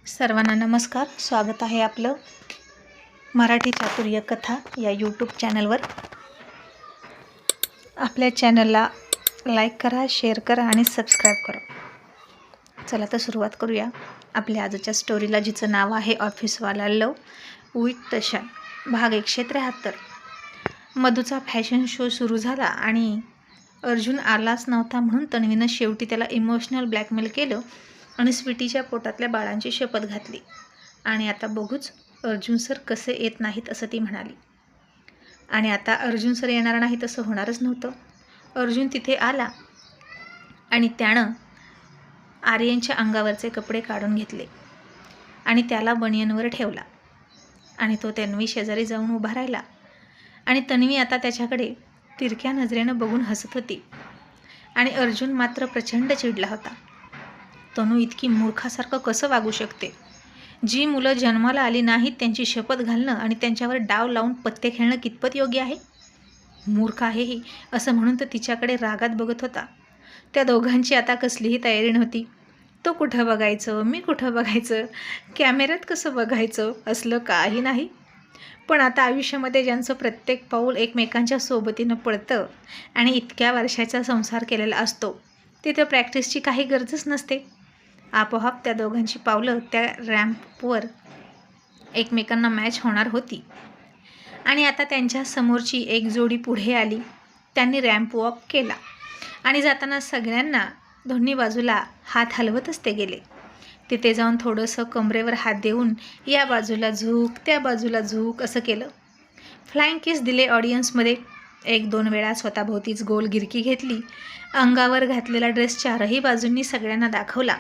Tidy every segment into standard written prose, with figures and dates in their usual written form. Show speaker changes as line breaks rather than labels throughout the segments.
सर्वांना नमस्कार. स्वागत आहे आपलं मराठी चातुर्य कथा या यूट्यूब चॅनलवर. आपल्या चॅनलला लाईक करा, शेअर करा आणि सबस्क्राईब करा. चला तर सुरुवात करूया आपल्या आजच्या स्टोरीला, जिचं नाव आहे ऑफिसवाला लव विथ तशा, भाग 173. मधूचा फॅशन शो सुरू झाला आणि अर्जुन आलाच नव्हता म्हणून तन्वीनं शेवटी त्याला इमोशनल ब्लॅकमेल केलं आणि स्वीटीच्या पोटातल्या बाळांची शपथ घातली. आणि आता बघूच अर्जुन सर कसे येत नाहीत असं ती म्हणाली. आणि आता अर्जुन सर येणार नाही तसं होणारच नव्हतं. अर्जुन तिथे आला आणि त्यानं आर्यनच्या अंगावरचे कपडे काढून घेतले आणि त्याला बनियनवर ठेवला आणि तो तन्वी शेजारी जाऊन उभा राहिला. आणि तन्वी आता त्याच्याकडे तिरक्या नजरेनं बघून हसत होती आणि अर्जुन मात्र प्रचंड चिडला होता. तनू इतकी मूर्खासारखं कसं वागू शकते? जी मुलं जन्माला आली नाहीत त्यांची शपथ घालणं आणि त्यांच्यावर डाव लावून पत्ते खेळणं कितपत योग्य आहे? मूर्ख आहे ही असं म्हणून तर तिच्याकडे रागात बघत होता. त्या दोघांची आता कसलीही तयारी नव्हती. तो कुठं बघायचं, मी कुठं बघायचं, कॅमेऱ्यात कसं बघायचं, असलं काही नाही. पण आता आयुष्यामध्ये ज्यांचं प्रत्येक पाऊल एकमेकांच्या सोबतीनं पडतं आणि इतक्या वर्षाचा संसार केलेला असतो तिथे प्रॅक्टिसची काही गरजच नसते. आपोआप त्या दोघांची पावलं त्या रॅम्पवर एकमेकांना मॅच होणार होती. आणि आता त्यांच्या समोरची एक जोडी पुढे आली. त्यांनी रॅम्प वॉक केला आणि जाताना सगळ्यांना दोन्ही बाजूला हात हलवतच ते गेले. तिथे जाऊन थोडंसं कमरेवर हात देऊन या बाजूला झूक, त्या बाजूला झूक असं केलं. फ्लाइंग किस दिले ऑडियन्समध्ये. 1-2 वेळा स्वतःभोवतीच गोल गिरकी घेतली. अंगावर घातलेला ड्रेस चारही बाजूंनी सगळ्यांना दाखवला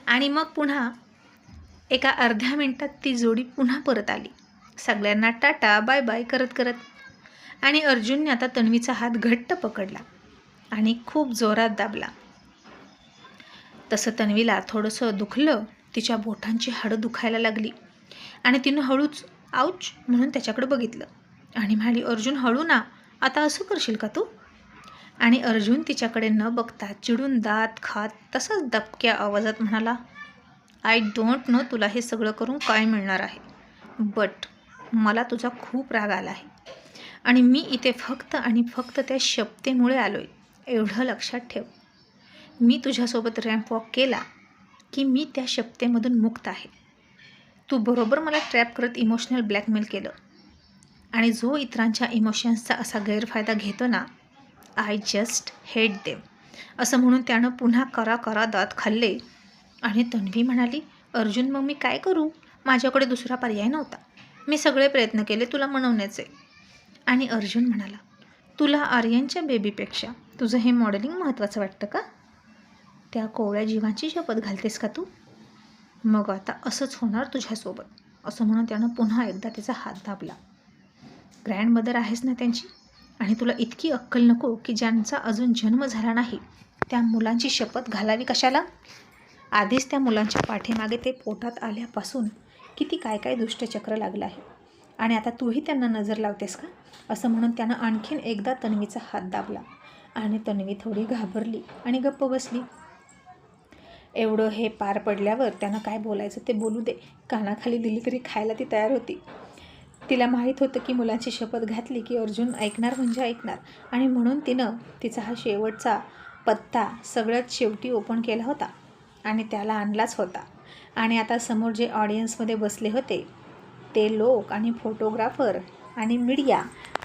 आणि मग पुन्हा एका अर्ध्या मिनिटात ती जोडी पुन्हा परत आली, सगळ्यांना टाटा बाय बाय करत करत. आणि अर्जुनने आता तन्वीचा हात घट्ट पकडला आणि खूप जोरात दाबला. तसं तन्वीला थोडंसं दुखलं. तिच्या बोटांची हाडं दुखायला लागली आणि तिनं हळूच आऊच म्हणून त्याच्याकडे बघितलं आणि म्हणाली, अर्जुन हळू ना, आता असं करशील का तू? आणि अर्जुन तिच्याकडे न बघता चिडून दात खात तसाच दबक्या आवाजात म्हणाला, आय डोंट नो तुला हे सगळं करून काय मिळणार आहे, बट मला तुझा खूप राग आला आहे आणि मी इथे फक्त आणि फक्त त्या शपथेमुळे आलो आहे, एवढं लक्षात ठेव. मी तुझ्यासोबत रॅम्प वॉक केला की मी त्या शपथेमधून मुक्त आहे. तू बरोबर मला ट्रॅप करत इमोशनल ब्लॅकमेल केलं आणि जो इतरांच्या इमोशन्सचा असा गैरफायदा घेतो ना, आय जस्ट हेट देम असं म्हणून त्यानं पुन्हा करा दात खाल्ले. आणि तन्वी म्हणाली, अर्जुन मग मी काय करू? माझ्याकडे दुसरा पर्याय नव्हता. मी सगळे प्रयत्न केले तुला मनवण्याचे. आणि अर्जुन म्हणाला, तुला आर्यनच्या बेबीपेक्षा तुझं हे मॉडेलिंग महत्त्वाचं वाटतं का? त्या कोवळ्या जीवांची शपथ घालतेस का तू? मग आता असंच होणार तुझ्यासोबत, असं म्हणून त्यानं पुन्हा एकदा तिचा हात दाबला. ग्रँडमदर आहेस ना त्यांची, आणि तुला इतकी अक्कल नको की ज्यांचा अजून जन्म झाला नाही त्या मुलांची शपथ घालावी कशाला? आधीच त्या मुलांच्या पाठीमागे ते पोटात आल्यापासून किती काय काय दुष्टचक्र लागलं आहे आणि आता तूही त्यांना नजर लावतेस का? असं म्हणून त्यानं आणखीन एकदा तन्वीचा हात दाबला आणि तन्वी थोडी घाबरली आणि गप्प बसली. एवढं हे पार पडल्यावर त्यानं काय बोलायचं ते बोलू दे, कानाखाली दिली तरी खायला ती तयार होती. तिला माहीत होतं की मुलांची शपथ घातली की अर्जुन ऐकणार म्हणजे ऐकणार, आणि म्हणून तिनं तिचा हा शेवटचा पत्ता सगळ्यात शेवटी ओपन केला होता आणि त्याला आणलाच होता. आणि आता समोर जे ऑडियन्समध्ये बसले होते ते लोक आणि फोटोग्राफर आणि मीडिया,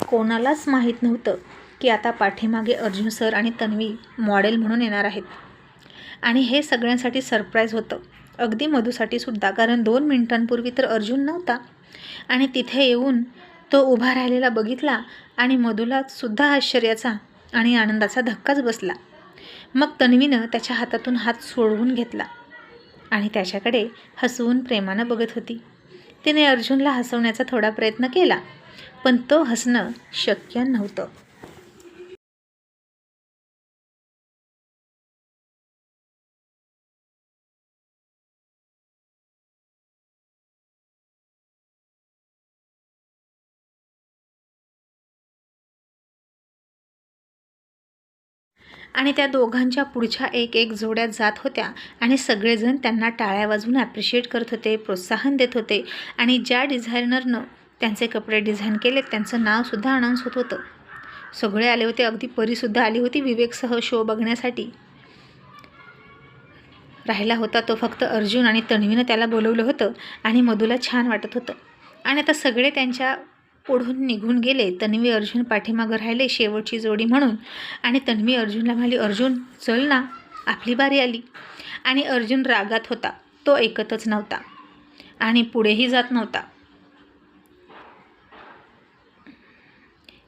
कोणालाच माहीत नव्हतं की आता पाठीमागे अर्जुन सर आणि तन्वी मॉडेल म्हणून येणार आहेत. आणि हे सगळ्यांसाठी सरप्राईज होतं, अगदी मधूसाठी सुद्धा, कारण 2 मिनिटांपूर्वी तर अर्जुन नव्हता. आणि तिथे येऊन तो उभा राहिलेला बघितला आणि मधूला सुद्धा आश्चर्याचा आणि आनंदाचा धक्काच बसला. मग तन्वीनं त्याच्या हातातून हात सोडवून घेतला आणि त्याच्याकडे हसवून प्रेमानं बघत होती. तिने अर्जुनला हसवण्याचा थोडा प्रयत्न केला पण तो हसणं शक्य नव्हतं. आणि त्या दोघांच्या पुढच्या एक एक जोड्या जात होत्या आणि सगळेजण त्यांना टाळ्या वाजवून ॲप्रिशिएट करत होते, प्रोत्साहन देत होते. आणि ज्या डिझायनरनं त्यांचे कपडे डिझाईन केले त्यांचं नावसुद्धा अनाऊन्स होत होतं. सगळे आले होते, अगदी परीसुद्धा आली होती विवेकसह शो बघण्यासाठी. राहिला होता तो फक्त अर्जुन आणि तन्वीनं त्याला बोलवलं होतं आणि मधूला छान वाटत होतं. आणि आता सगळे त्यांच्या पुढून निघून गेले. तन्वी अर्जुन पाठीमागं राहिले शेवटची जोडी म्हणून. आणि तन्वी अर्जुनला म्हणाली, अर्जुन चल ना, आपली बारी आली. आणि अर्जुन रागात होता, तो ऐकतच नव्हता आणि पुढेही जात नव्हता.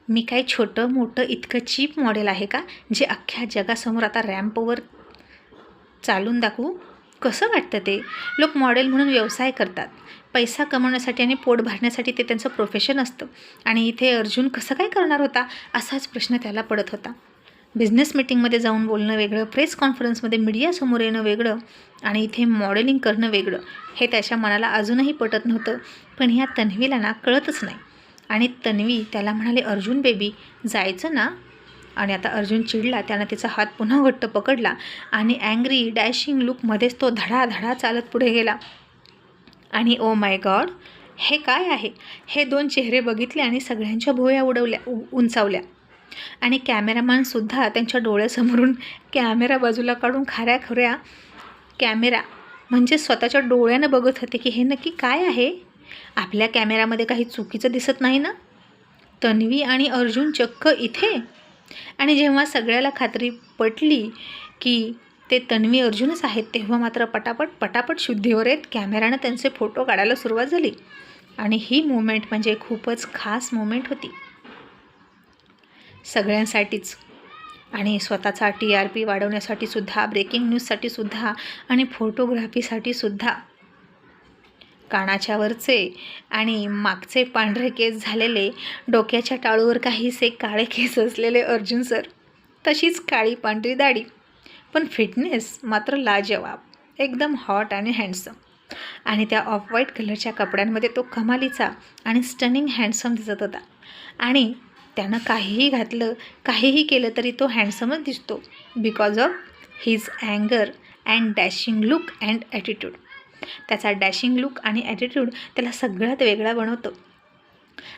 मी काय छोटं मोठं इतकं चीप मॉडेल आहे का जे अख्ख्या जगासमोर आता रॅम्पवर चालून दाखवू? कसं वाटतं ते? लोक मॉडेल म्हणून व्यवसाय करतात, पैसा कमवण्यासाठी आणि पोट भरण्यासाठी, ते त्यांचं प्रोफेशन असतं. आणि इथे अर्जुन कसं काय करणार होता असाच प्रश्न त्याला पडत होता. बिझनेस मीटिंगमध्ये जाऊन बोलणं वेगळं, प्रेस कॉन्फरन्समध्ये मीडियासमोर येणं वेगळं आणि इथे मॉडेलिंग करणं वेगळं, हे त्याच्या मनाला अजूनही पटत नव्हतं. पण ह्या तन्वीला ना कळतच नाही. आणि तन्वी त्याला म्हणाले, अर्जुन बेबी जायचं ना? आणि आता अर्जुन चिडला. त्यानं तिचा हात पुन्हा घट्ट पकडला आणि ॲंग्री डॅशिंग लुकमध्येच तो धडाधडा चालत पुढे गेला. आणि ओ माय गॉड, हे काय आहे? हे दोन चेहरे बघितले आणि सगळ्यांच्या भुवया उंचावल्या. आणि कॅमेरामॅनसुद्धा त्यांच्या डोळ्यासमोरून कॅमेरा बाजूला काढून खऱ्या कॅमेरा म्हणजे स्वतःच्या डोळ्यानं बघत होते की हे नक्की काय आहे? आपल्या कॅमेरामध्ये काही चुकीचं दिसत नाही ना? तन्वी आणि अर्जुन चक्क इथे. आणि जेव्हा सगळ्याला खात्री पटली की ते तन्वी अर्जुनच आहेत तेव्हा मात्र पटापट शुद्धीवर येत कॅमेरानं त्यांचे फोटो काढायला सुरुवात झाली. आणि ही मुवमेंट म्हणजे खूपच खास मुवमेंट होती सगळ्यांसाठीच. आणि स्वतःचा TRP वाढवण्यासाठी सुद्धा, ब्रेकिंग न्यूजसाठी सुद्धा आणि फोटोग्राफीसाठी सुद्धा. कानाच्या वरचे आणि मागचे पांढरे केस झालेले, डोक्याच्या टाळूवर काहीसे काळे केस असलेले अर्जुन सर, तशीच काळी पांढरी दाढी, पण फिटनेस मात्र लाजवाब, एकदम हॉट आणि हँडसम. आणि त्या ऑफ व्हाईट कलरच्या कपड्यांमध्ये तो कमालीचा आणि स्टनिंग हँडसम दिसत होता. आणि त्यानं काहीही घातलं, काहीही केलं तरी तो हँडसमच दिसतो, बिकॉज ऑफ हिज अँगर and dashing look and attitude. त्याचा डॅशिंग लुक आणि ॲटिट्यूड त्याला सगळ्यात वेगळा बनवतो.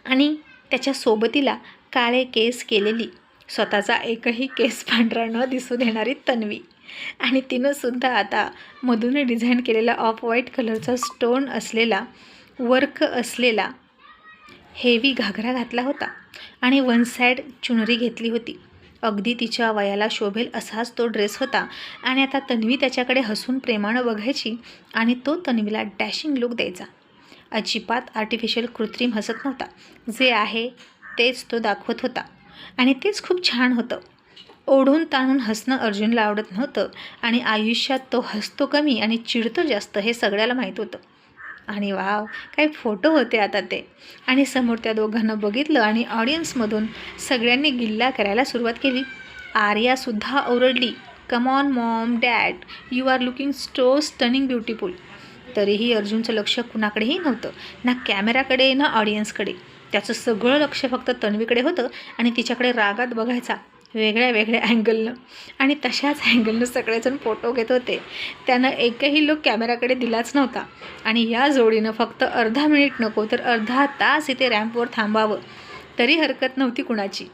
आणि त्याच्या सोबतीला काळे केस केलेली, स्वतःचा एकही केस पांढरा न दिसू देणारी तन्वी. आणि तिनंसुद्धा आता मधून डिझाईन केलेला ऑफ व्हाईट कलरचा स्टोन असलेला, वर्क असलेला हेवी घागरा घातला होता आणि वन साईड चुनरी घेतली होती. अगदी तिच्या वयाला शोभेल असाच तो ड्रेस होता. आणि आता तन्वी त्याच्याकडे हसून प्रेमानं बघायची आणि तो तन्वीला डॅशिंग लुक द्यायचा. अजिबात आर्टिफिशियल कृत्रिम हसत नव्हता, जे आहे तेच तो दाखवत होता. आणि तेच खूप छान होतं. ओढून ताणून हसणं अर्जुनला आवडत नव्हतं आणि आयुष्यात तो हसतो कमी आणि चिडतो जास्त, हे सगळ्याला माहीत होतं. आणि वाव, काही फोटो होते आता ते. आणि समोर त्या दोघांना बघितलं आणि ऑडियन्समधून सगळ्यांनी गिल्ला करायला सुरुवात केली. आर्यासुद्धा ओरडली, come on mom dad, you are looking so stunning beautiful. तरीही अर्जुनचं लक्ष कुणाकडेही नव्हतं, ना कॅमेराकडे ना ऑडियन्सकडे. त्याचं सगळं लक्ष फक्त तन्वीकडे होतं आणि तिच्याकडे रागात बघायचा, वेगळ्या अँगलनं. आणि तशाच अँगलनं सगळेजण फोटो घेत होते. त्यानं एकही लोक कॅमेराकडे दिलाच नव्हता. आणि या जोडीनं फक्त अर्धा मिनिट नको तर अर्धा तास इथे रॅम्पवर थांबावं तरी हरकत नव्हती कुणाची.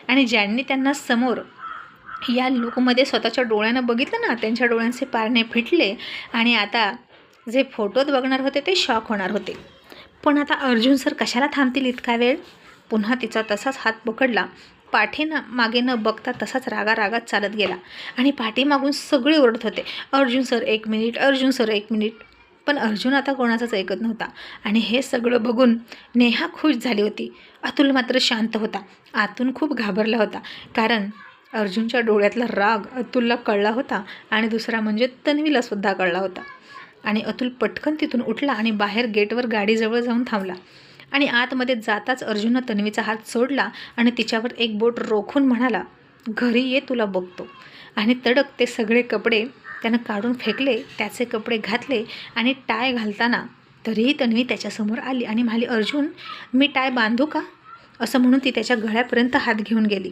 आणि ज्यांनी त्यांना समोर या लुकमध्ये स्वतःच्या डोळ्यानं बघितलं ना, त्यांच्या डोळ्यांचे पारणे फिटले आणि आता जे फोटोत बघणार होते ते शॉक होणार होते. पण आता अर्जुन सर कशाला थांबतील इतका वेळ? पुन्हा तिचा तसाच हात पकडला, मागे न बघता तसाच रागात चालत गेला. आणि पाठीमागून सगळे ओरडत होते, Arjun sir 1 minute, Arjun sir 1 minute. पण अर्जुन आता कोणाचाच ऐकत नव्हता. आणि हे सगळं बघून नेहा खुश झाली होती. अतुल मात्र शांत होता, आतून खूप घाबरला होता. कारण अर्जुनच्या डोळ्यातला राग अतुलला कळला होता आणि दुसरा म्हणजे तन्वीलासुद्धा कळला होता. आणि अतुल पटकन तिथून उठला आणि बाहेर गेटवर गाडीजवळ जाऊन थांबला. आणि आतमध्ये जाताच अर्जुननं तन्वीचा हात सोडला आणि तिच्यावर एक बोट रोखून म्हणाला, घरी ये, तुला बघतो. आणि तडक ते सगळे कपडे त्यानं काढून फेकले, त्याचे कपडे घातले. आणि टाय घालताना तरीही तन्वी त्याच्यासमोर आली आणि म्हणाली, अर्जुन मी टाय बांधू का? असं म्हणून ती त्याच्या गळ्यापर्यंत हात घेऊन गेली.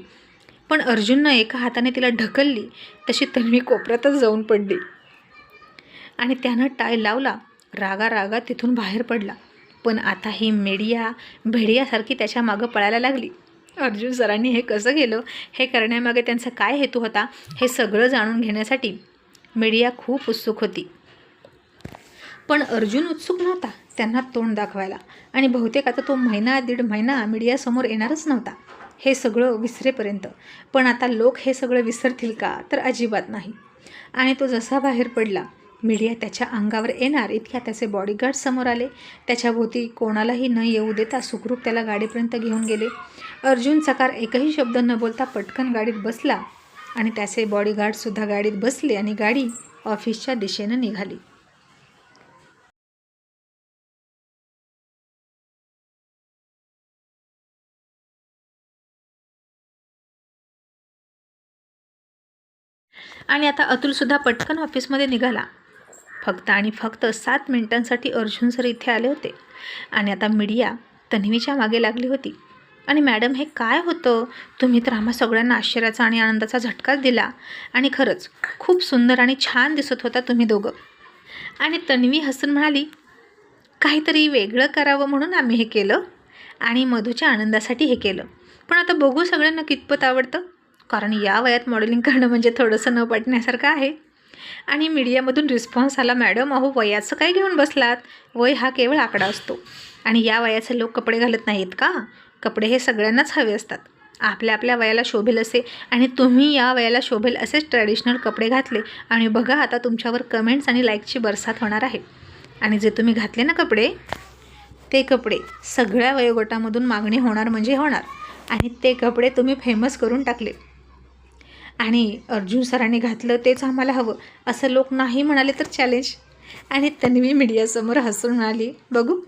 पण अर्जुननं एका हाताने तिला ढकलली तशी तन्वी कोपऱ्यातच जाऊन पडली आणि त्यानं टाय लावला. रागा तिथून बाहेर पडला. पण आता ही मीडिया भेडियासारखी त्याच्या मागं पळायला लागली. अर्जुन सरांनी हे कसं केलं, हे करण्यामागे त्यांचा काय हेतू होता, हे सगळं जाणून घेण्यासाठी मीडिया खूप उत्सुक होती. पण अर्जुन उत्सुक नव्हता त्यांना तोंड दाखवायला आणि बहुतेक आता तो दीड महिना मीडियासमोर येणारच नव्हता, हे सगळं विसरेपर्यंत. पण आता लोक हे सगळं विसरतील का, तर अजिबात नाही. आणि तो जसा बाहेर पडला, मीडिया त्याच्या अंगावर येणार इतक्या त्याचे बॉडीगार्ड समोर आले. त्याच्याभोवती कोणालाही न येऊ देता सुखरूप त्याला गाडीपर्यंत घेऊन गेले. अर्जुन चकार एकही शब्द न बोलता पटकन गाडीत बसला आणि त्याचे बॉडीगार्डसुद्धा गाडीत बसले आणि गाडी ऑफिसच्या दिशेनं निघाली. आणि आता अतुलसुद्धा पटकन ऑफिसमध्ये निघाला. फक्त आणि फक्त 7 मिनिटांसाठी अर्जुन सर इथे आले होते आणि आता मीडिया तन्वीच्या मागे लागली होती. आणि मॅडम हे काय होतं, तुम्ही तर आम्हा सगळ्यांना आश्चर्याचा आणि आनंदाचा झटकाच दिला आणि खरंच खूप सुंदर आणि छान दिसत होता तुम्ही दोघं. आणि तन्वी हसून म्हणाली, काहीतरी वेगळं करावं म्हणून आम्ही हे केलं आणि मधूच्या आनंदासाठी हे केलं. पण आता बघू सगळ्यांना कितपत आवडतं, कारण या वयात मॉडेलिंग करणं म्हणजे थोडंसं न पटण्यासारखं आहे. आणि मीडियामधून रिस्पॉन्स आला, मॅडम अहो वयाचं काय घेऊन बसलात, वय हा केवळ आकडा असतो आणि या वयाचे लोक कपडे घालत नाहीत का, कपडे हे सगळ्यांनाच हवे असतात, आपल्या आपल्या वयाला शोभेल असे. आणि तुम्ही या वयाला शोभेल असेच ट्रॅडिशनल कपडे घातले आणि बघा आता तुमच्यावर कमेंट्स आणि लाईकची बरसात होणार आहे. आणि जे तुम्ही घातले ना कपडे, ते कपडे सगळ्या वयोगटामधून मागणी होणार म्हणजे होणार आणि ते कपडे तुम्ही फेमस करून टाकले. आणि अर्जुन सरांनी घातलं तेच आम्हाला हवं असं लोक नाही म्हणाले तर चॅलेंज. आणि तन्वी मीडियासमोर हसून म्हणाली, बघू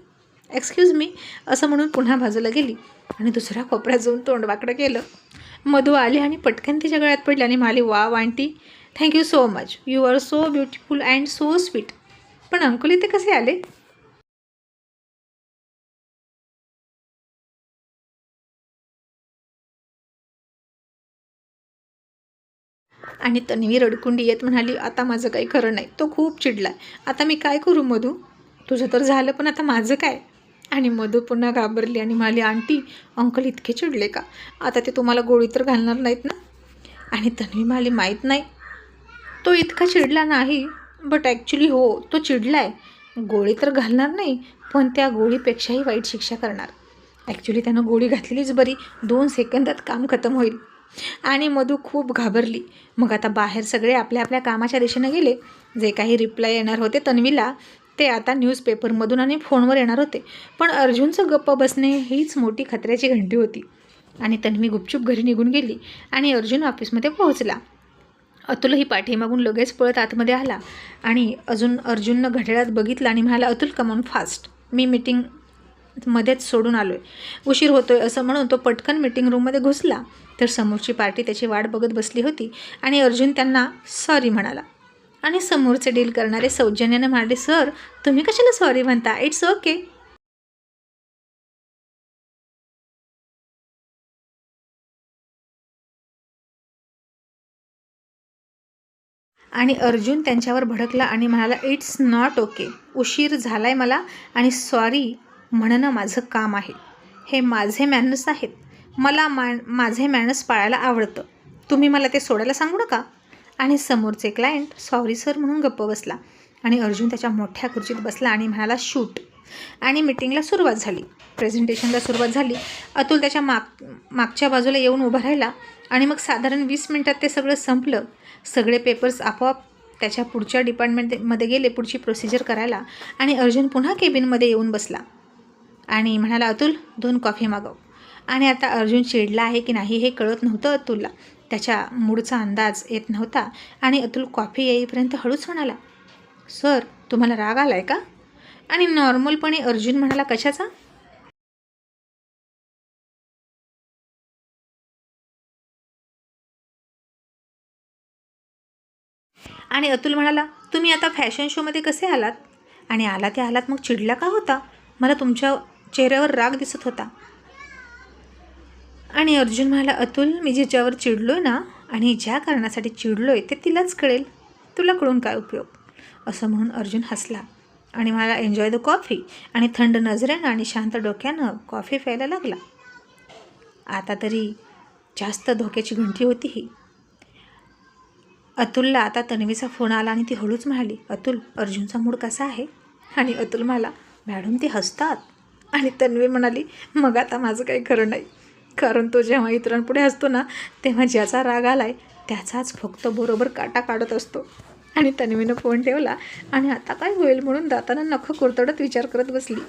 एक्सक्यूज मी असं म्हणून पुन्हा बाजूला गेली आणि दुसऱ्या कोपऱ्यात जाऊन तोंड वाकडं केलं. मधू आली आणि पटकन तिच्या गळ्यात पडली आणि म्हणाली, wow aunty, thank you so much, you are so beautiful and so sweet. पण अंकुल इथे कसे आले. आणि तन्वी रडकुंडी येत म्हणाली, आता माझं काही खरं नाही, तो खूप चिडला आहे, आता मी काय करू मधू, तुझं तर झालं पण आता माझं काय. आणि मधू पुन्हा घाबरली आणि म्हणाली, आंटी अंकल इतके चिडले का, आता ते तुम्हाला गोळी तर घालणार नाहीत ना. आणि तन्वी म्हणाली, माहीत नाही, तो इतका चिडला नाही, बट ॲक्च्युली हो तो चिडला आहे, गोळी तर घालणार नाही पण त्या गोळीपेक्षाही वाईट शिक्षा करणार. ॲक्च्युली त्यानं गोळी घातलेलीच बरी, 2 सेकंदात काम खतम होईल. आणि मधू खूप घाबरली. मग आता बाहेर सगळे आपल्या आपल्या कामाच्या दिशेनं गेले. जे काही रिप्लाय येणार होते तन्वीला ते आता न्यूजपेपरमधून आणि फोनवर येणार होते. पण अर्जुनचं गप्प बसणे हीच मोठी खतऱ्याची घंटी होती. आणि तन्वी गुपचूप घरी निघून गेली आणि अर्जुन ऑफिसमध्ये पोहोचला. अतुलही पाठीमागून लगेच पळत आतमध्ये आला आणि अर्जुननं घड्याळात बघितलं आणि म्हणाला, अतुल कमॉन फास्ट, मी मीटिंग मध्येच सोडून आलो आहे, उशीर होतो आहे असं म्हणून तो पटकन मीटिंग रूममध्ये घुसला तर समोरची पार्टी त्याची वाट बघत बसली होती. आणि अर्जुन त्यांना सॉरी म्हणाला आणि समोरचे डील करणारे सौजन्याने म्हणाले, सर तुम्ही कशाला सॉरी म्हणता, इट्स ओके. आणि अर्जुन त्यांच्यावर भडकला आणि म्हणाला, इट्स नॉट ओके, उशीर झालाय मला आणि सॉरी म्हणणं माझं काम आहे, हे माझे मॅनर्स आहेत, मला माझे मॅनर्स पाळायला आवडतं, तुम्ही मला ते सोडायला सांगू नका. आणि समोरचे क्लायंट सॉरी सर म्हणून गप्प बसला आणि अर्जुन त्याच्या मोठ्या खुर्चीत बसला आणि म्हणाला, शूट. आणि मीटिंगला सुरुवात झाली, प्रेझेंटेशनला सुरुवात झाली. अतुल त्याच्या मागच्या बाजूला येऊन उभा राहिला आणि मग साधारण 20 मिनिटात ते सगळं संपलं. सगळे पेपर्स आपोआप त्याच्या पुढच्या डिपार्टमेंटमध्ये गेले पुढची प्रोसिजर करायला. आणि अर्जुन पुन्हा केबिनमध्ये येऊन बसला आणि म्हणाला, अतुल 2 कॉफी मागव. आणि आता अर्जुन चिडला आहे की नाही हे कळत नव्हतं अतुलला, त्याच्या मूडचा अंदाज येत नव्हता. आणि अतुल कॉफी येईपर्यंत हळूच म्हणाला, सर तुम्हाला राग आला आहे का. आणि नॉर्मलपणे अर्जुन म्हणाला, कशाचा. आणि अतुल म्हणाला, तुम्ही आता फॅशन शोमध्ये कसे आलात. आणि आला ते आलात मग चिडला का होता, मला तुमच्या चेहऱ्यावर राग दिसत होता. आणि अर्जुन म्हणाला, अतुल, मी जिच्यावर चिडलो आहे ना आणि ज्या कारणासाठी चिडलो आहे ते तिलाच कळेल, तुला कळून काय उपयोग. असं म्हणून अर्जुन हसला आणि मला एन्जॉय द कॉफी आणि थंड नजरेनं आणि शांत डोक्यानं कॉफी प्यायला लागला. आता तरी जास्त धोक्याची घंटी होती ही. अतुलला आता तन्वीचा फोन आला आणि ती हळूच म्हणाली, अतुल, अर्जुनचा मूड कसा आहे? आणि अतुल म्हणाला, मॅडम ते हसतात. आणि तन्वी म्हणाली, मग आता माझं काही खरं नाही, कारण तो जेव्हा इतरांपुढे असतो ना तेव्हा ज्याचा राग आलाय त्याचाच फक्त बरोबर काटा काढत असतो. आणि तन्वीनं फोन ठेवला आणि आता काय होईल म्हणून दातानं नखं कुरतडत विचार करत बसली.